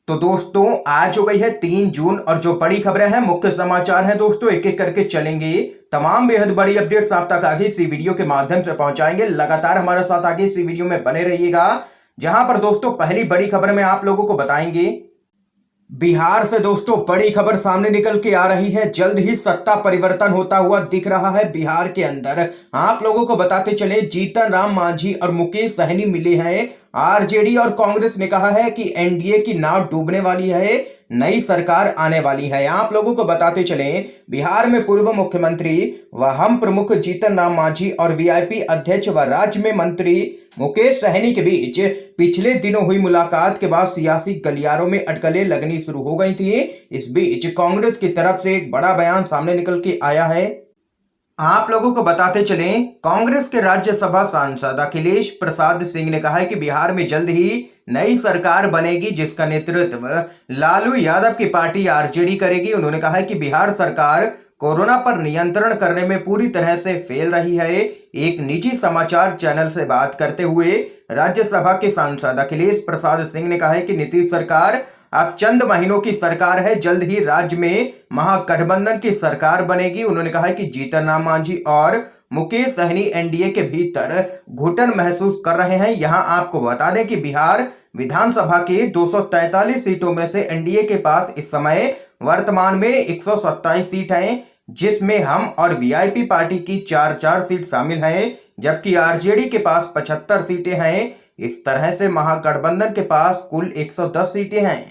तो दोस्तों आज हो गई है 3 जून और जो बड़ी खबरें हैं, मुख्य समाचार हैं दोस्तों, एक एक करके चलेंगे। तमाम बेहद बड़ी अपडेट्स आप तक आगे इसी वीडियो के माध्यम से पहुंचाएंगे। लगातार हमारे साथ आगे इसी वीडियो में बने रहिएगा, जहां पर दोस्तों पहली बड़ी खबर में आप लोगों को बताएंगे। बिहार से दोस्तों बड़ी खबर सामने निकल के आ रही है। जल्द ही सत्ता परिवर्तन होता हुआ दिख रहा है बिहार के अंदर। आप लोगों को बताते चले, जीतन राम मांझी और मुकेश सहनी मिले हैं। आरजेडी और कांग्रेस ने कहा है कि एनडीए की नाव डूबने वाली है, नई सरकार आने वाली है। आप लोगों को बताते चले, बिहार में पूर्व मुख्यमंत्री व हम प्रमुख जीतन राम मांझी और वीआईपी अध्यक्ष व राज्य में मंत्री मुकेश सहनी के बीच पिछले दिनों हुई मुलाकात के बाद सियासी गलियारों में अटकलें लगनी शुरू हो गई थी। इस बीच कांग्रेस की तरफ से एक बड़ा बयान सामने निकल के आया है। आप लोगों को बताते चलें, कांग्रेस के राज्यसभा सांसद अखिलेश प्रसाद सिंह ने कहा है कि बिहार में जल्द ही नई सरकार बनेगी, जिसका नेतृत्व लालू यादव की पार्टी आरजेडी करेगी। उन्होंने कहा है कि बिहार सरकार कोरोना पर नियंत्रण करने में पूरी तरह से फेल रही है। एक निजी समाचार चैनल से बात करते हुए राज्यसभा के सांसद अखिलेश प्रसाद सिंह ने कहा है कि नीतीश सरकार अब चंद महीनों की सरकार है, जल्द ही राज्य में महागठबंधन की सरकार बनेगी। उन्होंने कहा है कि जीतन राम मांझी और मुकेश सहनी एनडीए के भीतर घुटन महसूस कर रहे हैं। यहां आपको बता दें कि बिहार विधानसभा की 243 सीटों में से एनडीए के पास इस समय वर्तमान में 127 सीट हैं, जिसमें हम और वीआईपी पार्टी की 4-4 सीट शामिल हैं, जबकि आरजेडी के पास 75 सीटें हैं। इस तरह से महागठबंधन के पास कुल 110 सीटें हैं।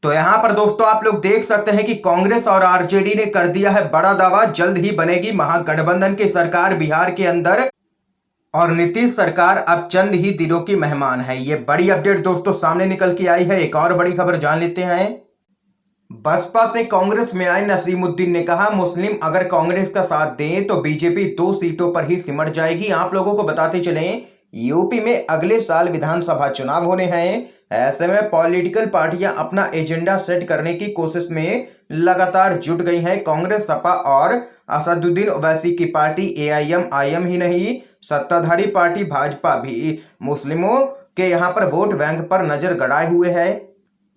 तो यहां पर दोस्तों आप लोग देख सकते हैं कि कांग्रेस और आरजेडी ने कर दिया है बड़ा दावा, जल्द ही बनेगी महागठबंधन की सरकार बिहार के अंदर और नीतीश सरकार अब चंद ही दिनों की मेहमान है। ये बड़ी अपडेट दोस्तों सामने निकल के आई है। एक और बड़ी खबर जान लेते हैं। बसपा से कांग्रेस में आए नसीमुद्दीन ने कहा, मुस्लिम अगर कांग्रेस का साथ दें तो बीजेपी 2 सीटों पर ही सिमट जाएगी। आप लोगों को बताते चलें, यूपी में अगले साल विधानसभा चुनाव होने हैं। ऐसे में पॉलिटिकल पार्टियां अपना एजेंडा सेट करने की कोशिश में लगातार जुट गई हैं। कांग्रेस, सपा और असदुद्दीन ओवैसी की पार्टी एआईएमआईएम ही नहीं, सत्ताधारी पार्टी भाजपा भी मुस्लिमों के यहां पर वोट बैंक पर नजर गड़ाए हुए है।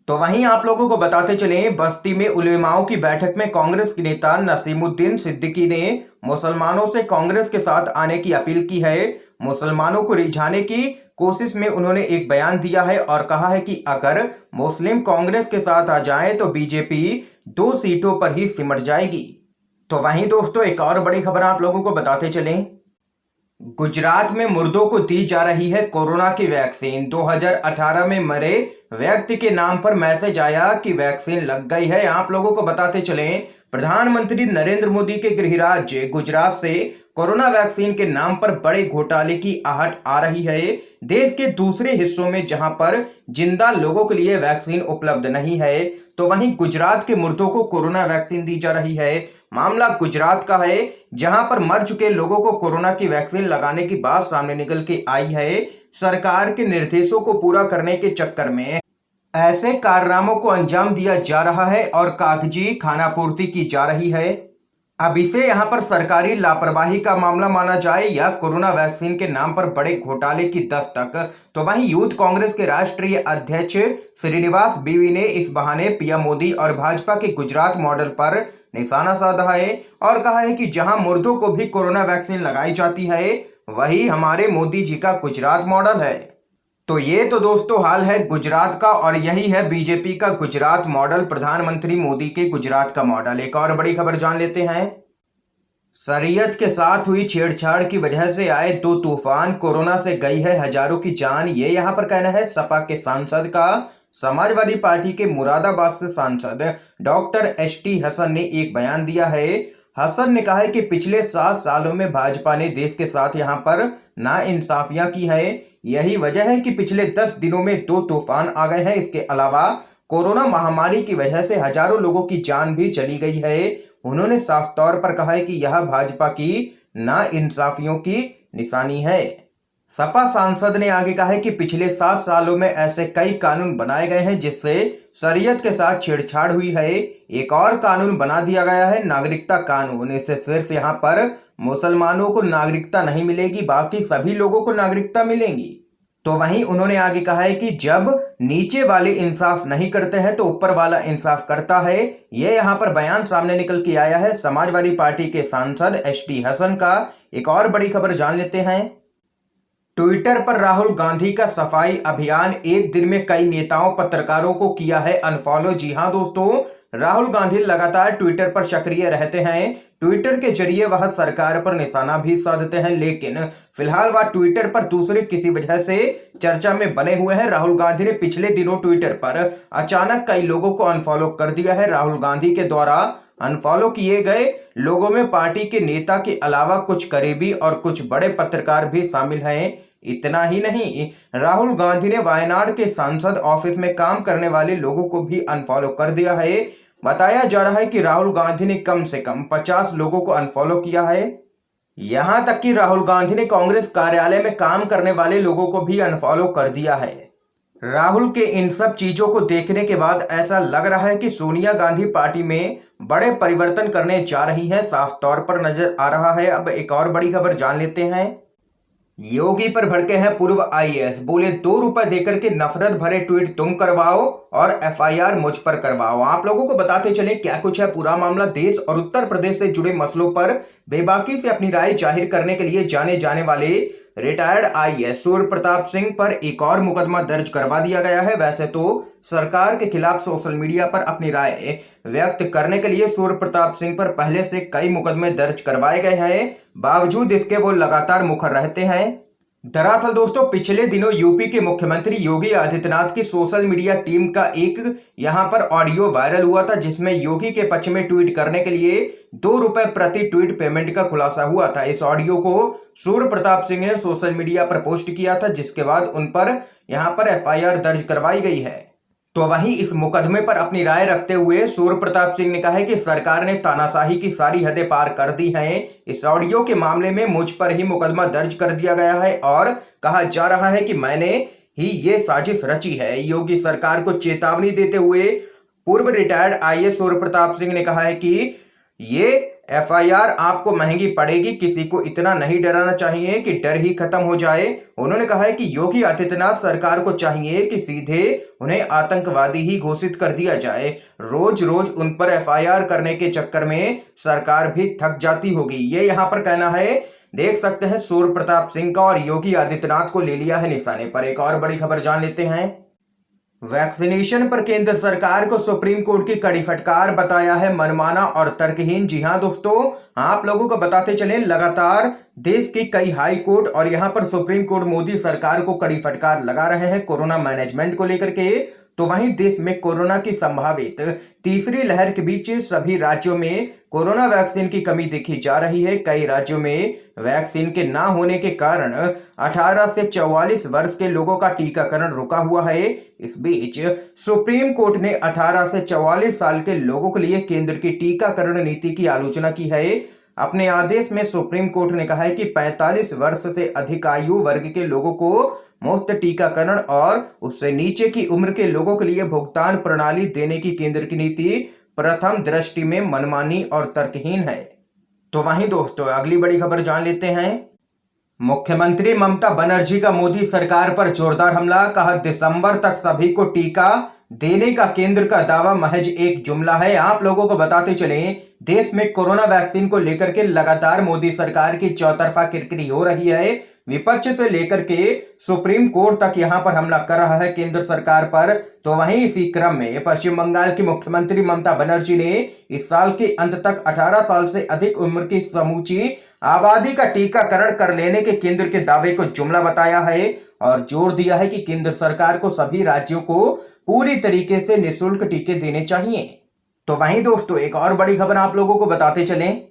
तो वहीं आप लोगों को बताते चलें, बस्ती में उलेमाओं की बैठक में कांग्रेस के नेता नसीमुद्दीन सिद्दीकी ने मुसलमानों से कांग्रेस के साथ आने की अपील की है। मुसलमानों को रिझाने की कोशिश में उन्होंने एक बयान दिया है और कहा है कि अगर मुस्लिम कांग्रेस के साथ आ जाए तो बीजेपी 2 सीटों पर ही सिमट जाएगी। तो वहीं दोस्तों एक और बड़ी खबर आप लोगों को बताते चलें, गुजरात में मुर्दों को दी जा रही है कोरोना की वैक्सीन। 2018 में मरे व्यक्ति के नाम पर मैसेज आया कि वैक्सीन लग गई है। आप लोगों को बताते चलें, प्रधानमंत्री नरेंद्र मोदी के गृह राज्य गुजरात से कोरोना वैक्सीन के नाम पर बड़े घोटाले की आहट आ रही है। देश के दूसरे हिस्सों में जहां पर जिंदा लोगों के लिए वैक्सीन उपलब्ध नहीं है, तो वहीं गुजरात के मुर्दों को कोरोना वैक्सीन दी जा रही है। मामला गुजरात का है, जहां पर मर चुके लोगों को कोरोना की वैक्सीन लगाने की बात सामने निकल के आई है। सरकार के निर्देशों को पूरा करने के चक्कर में ऐसे कारनामों को अंजाम दिया जा रहा है और कागजी खानापूर्ति की जा रही है। अब इसे यहां पर सरकारी लापरवाही का मामला माना जाए या कोरोना वैक्सीन के नाम पर बड़े घोटाले की दस्तक, तो वहीं यूथ कांग्रेस के राष्ट्रीय अध्यक्ष श्रीनिवास बीवी ने इस बहाने पीएम मोदी और भाजपा के गुजरात मॉडल पर निशाना साधा है और कहा है कि जहां मुर्दों को भी कोरोना वैक्सीन लगाई जाती है, वही हमारे मोदी जी का गुजरात मॉडल है। तो ये तो दोस्तों हाल है गुजरात का और यही है बीजेपी का गुजरात मॉडल, प्रधानमंत्री मोदी के गुजरात का मॉडल। एक और बड़ी खबर जान लेते हैं। शरीयत के साथ हुई छेड़छाड़ की वजह से आए 2 तूफान, कोरोना से गई है हजारों की जान। ये यहां पर कहना है सपा के सांसद का। समाजवादी पार्टी के मुरादाबाद से सांसद डॉक्टर एसटी हसन ने एक बयान दिया है। हसन ने कहा है कि पिछले 7 सालों में भाजपा ने देश के साथ यहां पर नाइंसाफियां की है। यही वजह है कि पिछले 10 दिनों में 2 तूफान आ गए हैं। इसके अलावा कोरोना महामारी की वजह से हजारों लोगों की जान भी चली गई है। उन्होंने साफ तौर पर कहा है कि यह भाजपा की नाइंसाफियों की निशानी है। सपा सांसद ने आगे कहा है कि पिछले 7 सालों में ऐसे कई कानून बनाए गए हैं जिससे शरीयत के साथ छेड़छाड़ हुई है। एक और कानून बना दिया गया है, नागरिकता कानून। इससे सिर्फ यहाँ पर मुसलमानों को नागरिकता नहीं मिलेगी, बाकी सभी लोगों को नागरिकता मिलेगी। तो वहीं उन्होंने आगे कहा है कि जब नीचे वाले इंसाफ नहीं करते हैं तो ऊपर वाला इंसाफ करता है। ये यहाँ पर बयान सामने निकल के आया है समाजवादी पार्टी के सांसद एसटी हसन का। एक और बड़ी खबर जान लेते हैं। ट्विटर पर राहुल गांधी का सफाई अभियान, एक दिन में कई नेताओं पत्रकारों को किया है अनफॉलो। जी हां दोस्तों, राहुल गांधी लगातार ट्विटर पर सक्रिय रहते हैं। ट्विटर के जरिए वह सरकार पर निशाना भी साधते हैं, लेकिन फिलहाल वह ट्विटर पर दूसरे किसी वजह से चर्चा में बने हुए हैं। राहुल गांधी ने पिछले दिनों ट्विटर पर अचानक कई लोगों को अनफॉलो कर दिया है। राहुल गांधी के द्वारा अनफॉलो किए गए लोगों में पार्टी के नेता के अलावा कुछ करीबी और कुछ बड़े पत्रकार भी शामिल हैं। इतना ही नहीं, राहुल गांधी ने वायनाड के सांसद ऑफिस में काम करने वाले लोगों को भी अनफॉलो कर दिया है। बताया जा रहा है कि राहुल गांधी ने कम से कम 50 लोगों को अनफॉलो किया है। यहां तक कि राहुल गांधी ने कांग्रेस कार्यालय में काम करने वाले लोगों को भी अनफॉलो कर दिया है। राहुल के इन सब चीजों को देखने के बाद ऐसा लग रहा है कि सोनिया गांधी पार्टी में बड़े परिवर्तन करने जा रही हैं, साफ तौर पर नजर आ रहा है। अब एक और बड़ी खबर जान लेते हैं। योगी पर भड़के हैं पूर्व आईएएस, बोले 2 रुपए देकर के नफरत भरे ट्वीट तुम करवाओ और एफआईआर मुझ पर करवाओ। आप लोगों को बताते चले क्या कुछ है पूरा मामला। देश और उत्तर प्रदेश से जुड़े मसलों पर बेबाकी से अपनी राय जाहिर करने के लिए जाने जाने वाले रिटायर्ड आईएएस सूर्य प्रताप सिंह पर एक और मुकदमा दर्ज करवा दिया गया है। वैसे तो सरकार के खिलाफ सोशल मीडिया पर अपनी राय व्यक्त करने के लिए सूर्य प्रताप सिंह पर पहले से कई मुकदमे दर्ज करवाए गए हैं, बावजूद इसके वो लगातार मुखर रहते हैं। दरअसल दोस्तों, पिछले दिनों यूपी के मुख्यमंत्री योगी आदित्यनाथ की सोशल मीडिया टीम का एक यहां पर ऑडियो वायरल हुआ था, जिसमें योगी के पक्ष में ट्वीट करने के लिए 2 रुपए प्रति ट्वीट पेमेंट का खुलासा हुआ था। इस ऑडियो को सूर्य प्रताप सिंह ने सोशल मीडिया पर पोस्ट किया था, जिसके बाद उन पर यहां पर एफआईआर दर्ज करवाई गई है। तो वहीं इस मुकदमे पर अपनी राय रखते हुए सूर्य प्रताप सिंह ने कहा है कि सरकार ने तानाशाही की सारी हदें पार कर दी हैं। इस ऑडियो के मामले में मुझ पर ही मुकदमा दर्ज कर दिया गया है और कहा जा रहा है कि मैंने ही ये साजिश रची है। योगी सरकार को चेतावनी देते हुए पूर्व रिटायर्ड आईएएस सूर्य प्रताप सिंह ने कहा है कि ये एफआईआर आपको महंगी पड़ेगी। किसी को इतना नहीं डराना चाहिए कि डर ही खत्म हो जाए। उन्होंने कहा है कि योगी आदित्यनाथ सरकार को चाहिए कि सीधे उन्हें आतंकवादी ही घोषित कर दिया जाए। रोज रोज उन पर एफआईआर करने के चक्कर में सरकार भी थक जाती होगी, ये यहाँ पर कहना है। देख सकते हैं सूर्य प्रताप सिंह का और योगी आदित्यनाथ को ले लिया है निशाने पर। एक और बड़ी खबर जान लेते हैं। वैक्सीनेशन पर केंद्र सरकार को सुप्रीम कोर्ट की कड़ी फटकार, बताया है मनमाना और तर्कहीन। जी हां दोस्तों, आप लोगों को बताते चले लगातार देश की कई हाई कोर्ट और यहां पर सुप्रीम कोर्ट मोदी सरकार को कड़ी फटकार लगा रहे हैं कोरोना मैनेजमेंट को लेकर के। तो वहीं देश में कोरोना की संभावित तीसरी लहर के बीच सभी राज्यों में कोरोना वैक्सीन की कमी देखी जा रही है। कई राज्यों में वैक्सीन के ना होने के कारण 18 से 44 वर्ष के लोगों का टीकाकरण रुका हुआ है। इस बीच सुप्रीम कोर्ट ने 18 से 44 साल के लोगों के लिए केंद्र की टीकाकरण नीति की आलोचना की है। अपने आदेश में सुप्रीम कोर्ट ने कहा है कि 45 वर्ष से अधिक आयु वर्ग के लोगों को मुफ्त टीकाकरण और उससे नीचे की उम्र के लोगों के लिए भुगतान प्रणाली देने की केंद्र की नीति प्रथम दृष्टि में मनमानी और तर्कहीन है। तो वहीं दोस्तों, अगली बड़ी खबर जान लेते हैं। मुख्यमंत्री ममता बनर्जी का मोदी सरकार पर जोरदार हमला, कहा दिसंबर तक सभी को टीका देने का केंद्र का दावा महज एक जुमला है। आप लोगों को बताते चलें, देश में कोरोना वैक्सीन को लेकर के लगातार मोदी सरकार की चौतरफा किरकिरी हो रही है। विपक्ष से लेकर के सुप्रीम कोर्ट तक यहां पर हमला कर रहा है केंद्र सरकार पर। तो वहीं इसी क्रम में पश्चिम बंगाल की मुख्यमंत्री ममता बनर्जी ने इस साल के अंत तक 18 साल से अधिक उम्र की समूची आबादी का टीकाकरण कर लेने के केंद्र के दावे को जुमला बताया है और जोर दिया है कि केंद्र सरकार को सभी राज्यों को पूरी तरीके से निःशुल्क टीके देने चाहिए। तो वहीं दोस्तों, एक और बड़ी खबर आप लोगों को बताते चलें।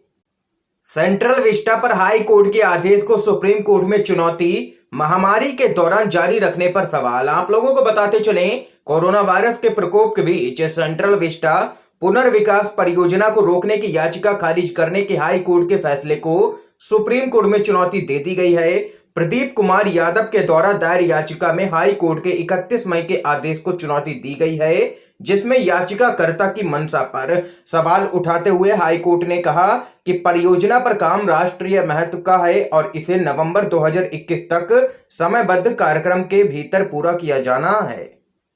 सेंट्रल विस्टा पर हाई कोर्ट के आदेश को सुप्रीम कोर्ट में चुनौती, महामारी के दौरान जारी रखने पर सवाल। आप लोगों को बताते चलें, कोरोना वायरस के प्रकोप के बीच सेंट्रल विस्टा पुनर्विकास परियोजना को रोकने की याचिका खारिज करने के हाई कोर्ट के फैसले को सुप्रीम कोर्ट में चुनौती दे दी गई है। प्रदीप कुमार यादव के द्वारा दायर याचिका में हाई कोर्ट के 31 मई के आदेश को चुनौती दी गई है। जिसमें याचिकाकर्ता की मंशा पर सवाल उठाते हुए हाईकोर्ट ने कहा कि परियोजना पर काम राष्ट्रीय महत्व का है और इसे नवंबर 2021 तक समयबद्ध कार्यक्रम के भीतर पूरा किया जाना है।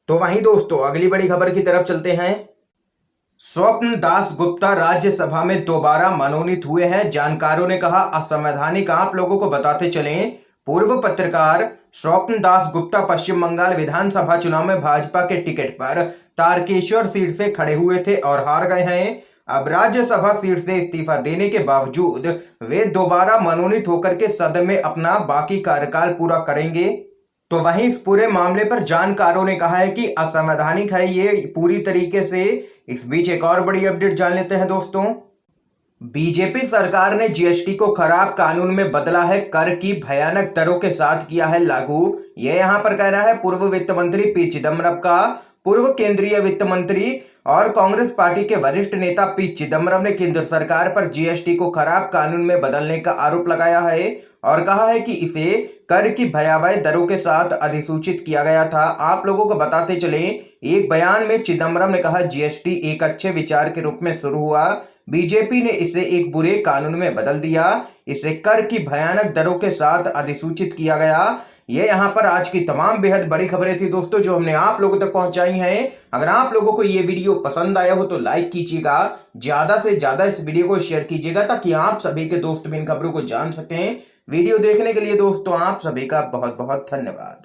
तो वहीं दोस्तों अगली बड़ी खबर की तरफ चलते हैं। स्वप्न दास गुप्ता राज्यसभा में दोबारा मनोनीत हुए हैं, जानकारों ने कहा। असंवैधानिक आप लोगों को बताते चलें, पूर्व पत्रकार स्वप्न दास गुप्ता पश्चिम बंगाल विधानसभा चुनाव में भाजपा के टिकट पर तारकेश्वर सीट से खड़े हुए थे और हार गए हैं। अब राज्यसभा सीट से इस्तीफा देने के बावजूद वे दोबारा मनोनीत होकर के सदन में अपना बाकी कार्यकाल पूरा करेंगे। तो वहीं इस पूरे मामले पर जानकारों ने कहा है कि असंवैधानिक है ये पूरी तरीके से। इस बीच एक और बड़ी अपडेट जान लेते हैं दोस्तों। बीजेपी सरकार ने जीएसटी को खराब कानून में बदला है, कर की भयानक दरों के साथ किया है लागू। यह यहां पर कहना है पूर्व वित्त मंत्री पी चिदम्बरम का। पूर्व केंद्रीय वित्त मंत्री और कांग्रेस पार्टी के वरिष्ठ नेता पी चिदम्बरम ने केंद्र सरकार पर जीएसटी को खराब कानून में बदलने का आरोप लगाया है और कहा है कि इसे कर की भयावह दरों के साथ अधिसूचित किया गया था। आप लोगों को बताते चले, एक बयान में चिदम्बरम ने कहा जीएसटी एक अच्छे विचार के रूप में शुरू हुआ, बीजेपी ने इसे एक बुरे कानून में बदल दिया, इसे कर की भयानक दरों के साथ अधिसूचित किया गया। ये यहाँ पर आज की तमाम बेहद बड़ी खबरें थी दोस्तों जो हमने आप लोगों तक पहुंचाई हैं। अगर आप लोगों को ये वीडियो पसंद आया हो तो लाइक कीजिएगा, ज्यादा से ज्यादा इस वीडियो को शेयर कीजिएगा ताकि आप सभी के दोस्त भी इन खबरों को जान सकें। वीडियो देखने के लिए दोस्तों आप सभी का बहुत बहुत धन्यवाद।